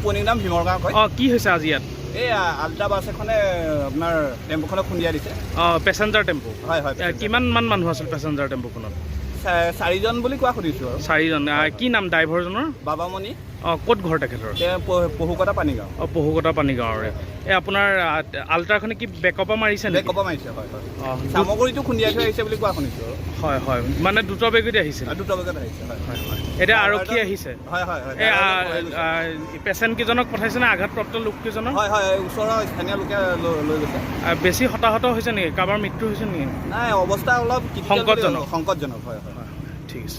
পুৰণি নাম ভীমৰ গাঁও কয়। কি হৈছে আজি ইয়াত? এই আল্ট্ৰা বাছ এখনে আপোনাৰ টেম্পুখনক খুন্দিয়াই দিছে। Passenger tempo? হয় হয়। কিমানমান মানুহ আছিল পেচেঞ্জাৰ টেম্পুখনত? 4জন বুলি কোৱা শুনিছোঁ আৰু। 4জন। কি নাম ড্ৰাইভাৰজনৰ? বাবামণি। ক'ত ঘৰ তেখেতৰ? পহুকটা পানীগাঁও। পহুকটা পানীগাঁৱৰে। আপোনাৰ আল্ট্ৰাখনে কি বেকপা মাৰিছে নেকি? বেকপা মাৰিছে, হয় হয়। চামগুৰিটো খুন্দিয়াই থৈ আহিছে বুলি কোৱা শুনিছোঁ আৰু। হয় হয়, মানে দ্ৰুত বেগেদি আহিছে? দ্ৰুত বেগত আহিছে, হয় হয় হয়। এতিয়া আৰক্ষী আহিছে? হয় হয় হয়। পেচেণ্ট কেইজনক পঠাইছে নে আঘাতপ্ৰাপ্ত লোককেইজনক? হয় হয়, ওচৰৰ স্থানীয় লোকে লৈ গৈছে। বেছি হতাহত হৈছে নেকি? কাৰোবাৰ মৃত্যু হৈছে নেকি? নাই, অৱস্থা অলপ সংকটজনক। হয় হয়, ঠিক আছে।